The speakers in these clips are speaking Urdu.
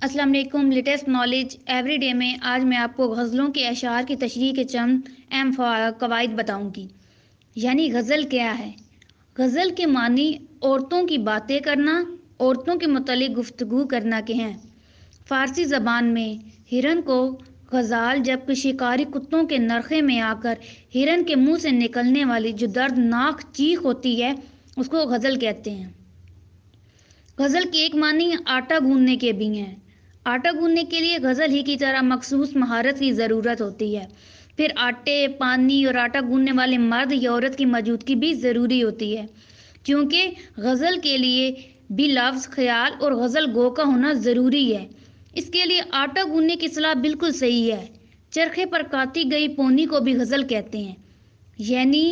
السلام علیکم۔ لیٹسٹ نالج ایوری ڈے میں آج میں آپ کو غزلوں کے اشعار کی تشریح کے چند اہم قواعد بتاؤں گی۔ یعنی غزل کیا ہے؟ غزل کے معنی عورتوں کی باتیں کرنا، عورتوں کے متعلق گفتگو کرنا کے ہیں۔ فارسی زبان میں ہرن کو غزال، جبکہ شکاری کتوں کے نرخے میں آ کر ہرن کے منہ سے نکلنے والی جو دردناک چیخ ہوتی ہے اس کو غزل کہتے ہیں۔ غزل کے ایک معنی آٹا گوندنے کے بھی ہیں۔ آٹا گوندنے کے لیے غزل ہی کی طرح مخصوص مہارت کی ضرورت ہوتی ہے۔ پھر آٹے، پانی اور آٹا گوندنے والے مرد یا عورت کی موجودگی بھی ضروری ہوتی ہے، کیونکہ غزل کے لیے بھی لفظ، خیال اور غزل گو کا ہونا ضروری ہے۔ اس کے لیے آٹا گوندنے کی اصطلاح بالکل صحیح ہے۔ چرخے پر کاٹی گئی پونی کو بھی غزل کہتے ہیں۔ یعنی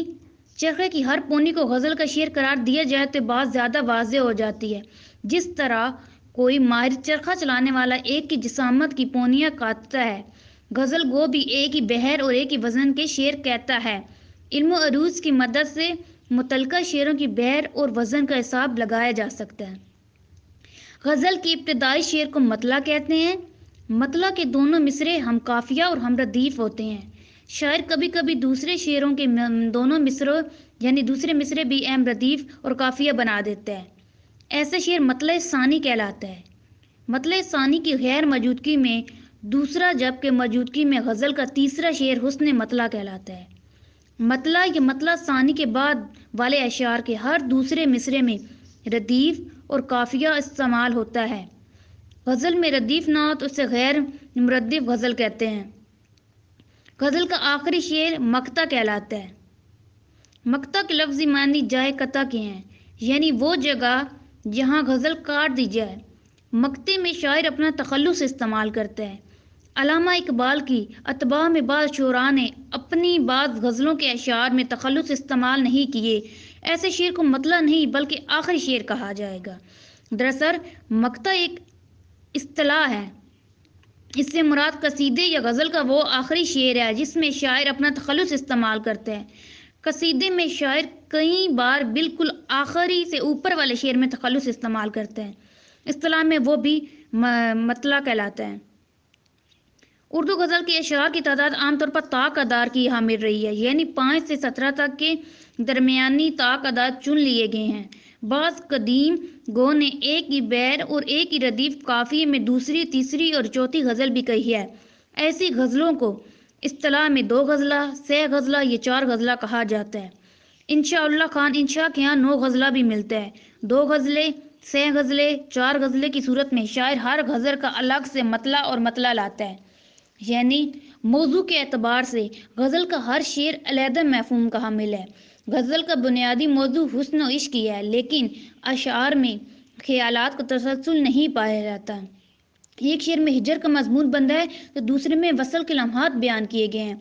چرخے کی ہر پونی کو غزل کا شعر قرار دیا جائے تو بات زیادہ واضح ہو جاتی ہے۔ جس طرح کوئی ماہر چرخہ چلانے والا ایک کی جسامت کی پونیاں کاٹتا ہے، غزل گو بھی ایک ہی بحر اور ایک ہی وزن کے شعر کہتا ہے۔ علم و عروج کی مدد سے متعلقہ شعروں کی بحر اور وزن کا حساب لگایا جا سکتا ہے۔ غزل کی ابتدائی شعر کو مطلع کہتے ہیں۔ مطلع کے دونوں مصرے ہم قافیہ اور ہم ردیف ہوتے ہیں۔ شاعر کبھی کبھی دوسرے شعروں کے دونوں مصروں یعنی دوسرے مصرے بھی اہم ردیف اور قافیہ بنا دیتا ہے۔ ایسا شعر مطلع ثانی کہلاتا ہے۔ مطلع ثانی کی غیر موجودگی میں دوسرا، جبکہ موجودگی میں غزل کا تیسرا شعر حسن مطلع کہلاتا ہے۔ مطلع یا مطلع ثانی کے بعد والے اشعار کے ہر دوسرے مصرے میں ردیف اور قافیہ استعمال ہوتا ہے۔ غزل میں ردیف نہ ہو تو اسے غیر مردف غزل کہتے ہیں۔ غزل کا آخری شعر مقطع کہلاتا ہے۔ مقطع کے لفظی معنی جائے قطع کے ہیں، یعنی وہ جگہ جہاں غزل کاٹ دی جائے۔ مقطع میں شاعر اپنا تخلص استعمال کرتا ہے۔ علامہ اقبال کی اتباع میں بعض شعراء نے اپنی بعض غزلوں کے اشعار میں تخلص استعمال نہیں کیے۔ ایسے شعر کو مطلع نہیں بلکہ آخری شعر کہا جائے گا۔ دراصل مقطع ایک اصطلاح ہے۔ اس سے مراد قصیدے یا غزل کا وہ آخری شعر ہے جس میں شاعر اپنا تخلص استعمال کرتا ہے۔ قصیدے میں شاعر کئی بار بالکل آخری سے اوپر والے شعر میں تخلص استعمال کرتا ہے۔ اصطلاح میں وہ بھی مطلع کہلاتا ہے۔ اردو غزل کے اشعار کی تعداد عام طور پر طاق ادار کی حامل رہی ہے، یعنی 5 سے 17 تک کے درمیانی طاق ادار چن لیے گئے ہیں۔ بعض قدیم گو نے ایک ہی بحر اور ایک ہی ردیف قافیے میں دوسری، تیسری اور چوتھی غزل بھی کہی ہے۔ ایسی غزلوں کو اصطلاح میں 2 غزلہ، 6 غزلہ یا 4 غزلہ کہا جاتا ہے۔ انشاء اللہ خان انشاء کے یہاں 9 غزلہ بھی ملتا ہے۔ 2 غزلیں، 6 غزلیں، 4 غزلیں کی صورت میں شاعر ہر غزل کا الگ سے مطلع اور مطلع لاتا ہے۔ یعنی موضوع کے اعتبار سے غزل کا ہر شعر علیحدہ مفہوم کا حامل ہے۔ غزل کا بنیادی موضوع حسن و عشق ہی ہے، لیکن اشعار میں خیالات کا تسلسل نہیں پایا جاتا۔ ایک شعر میں ہجر کا مضمون بندہ ہے تو دوسرے میں وصل کے لمحات بیان کیے گئے ہیں۔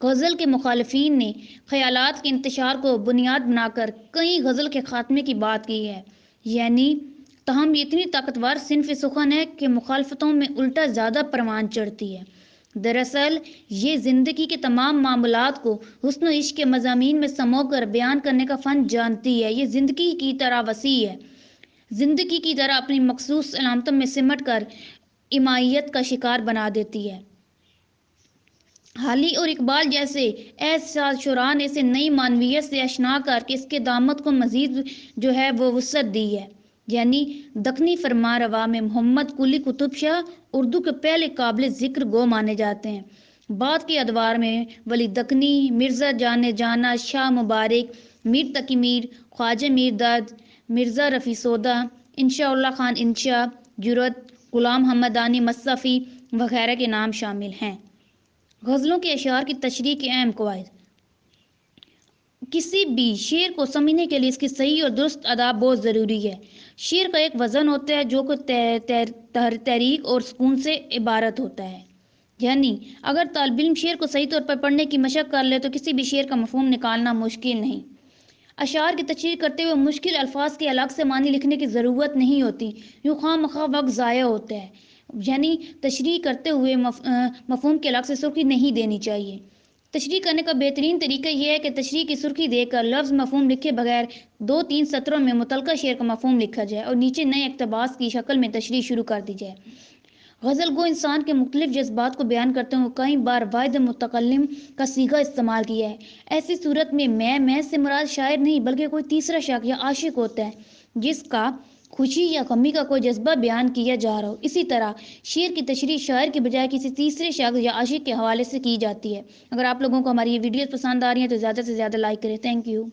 غزل کے مخالفین نے خیالات کے انتشار کو بنیاد بنا کر کئی غزل کے خاتمے کی بات کی ہے۔ یعنی تاہم یہ اتنی طاقتور صنف سخن ہے کہ مخالفتوں میں الٹا زیادہ پروان چڑھتی ہے۔ دراصل یہ زندگی کے تمام معاملات کو حسن و عشق کے مضامین میں سمو کر بیان کرنے کا فن جانتی ہے۔ یہ زندگی کی طرح وسیع ہے، زندگی کی طرح اپنی مخصوص علامتوں میں سمٹ کر امائیت کا شکار بنا دیتی ہے۔ حالی اور اقبال جیسے ایسا شعراء نے اسے نئی معنویت سے آشنا کر کے اس کے دامت کو مزید وہ وسعت دی ہے۔ یعنی دکنی فرمان روا میں محمد قلی قطب شاہ اردو کے پہلے قابل ذکر گو مانے جاتے ہیں۔ بعد کے ادوار میں ولی دکنی، مرزا جان جانا، شاہ مبارک، میر تقی میر، خواجہ میر داد، مرزا رفیع سودا، انشاء اللہ خان انشا، جرأت، غلام حمدانی مصطفی وغیرہ کے نام شامل ہیں۔ غزلوں کے اشعار کی تشریح کے اہم قواعد۔ کسی بھی شعر کو سمجھنے کے لیے اس کی صحیح اور درست ادا بہت ضروری ہے۔ شعر کا ایک وزن ہوتا ہے جو کہ تحریک اور سکون سے عبارت ہوتا ہے۔ یعنی اگر طالب علم شعر کو صحیح طور پر پڑھنے کی مشق کر لے تو کسی بھی شعر کا مفہوم نکالنا مشکل نہیں۔ اشعار کی تشریح کرتے ہوئے مشکل الفاظ کے الگ سے معنی لکھنے کی ضرورت نہیں ہوتی، یوں خواہ مخواہ وقت ضائع ہوتا ہے۔ یعنی تشریح کرتے ہوئے مفہوم کے الگ سے سرخی نہیں دینی چاہیے۔ تشریح کرنے کا بہترین طریقہ یہ ہے کہ تشریح کی سرخی دے کر لفظ مفہوم لکھے بغیر 2-3 سطروں میں متعلقہ شعر کا مفہوم لکھا جائے اور نیچے نئے اقتباس کی شکل میں تشریح شروع کر دی جائے۔ غزل گو انسان کے مختلف جذبات کو بیان کرتے ہوئے کئی بار واحد متکلم کا صیغہ استعمال کیا ہے۔ ایسی صورت میں سے مراد شاعر نہیں بلکہ کوئی تیسرا شخص یا عاشق ہوتا ہے جس کا خوشی یا غمی کا کوئی جذبہ بیان کیا جا رہا ہو۔ اسی طرح شعر کی تشریح شاعر کے بجائے کسی تیسرے شخص یا عاشق کے حوالے سے کی جاتی ہے۔ اگر آپ لوگوں کو ہماری یہ ویڈیوز پسند آ رہی ہیں تو زیادہ سے زیادہ لائک کریں۔ Thank you.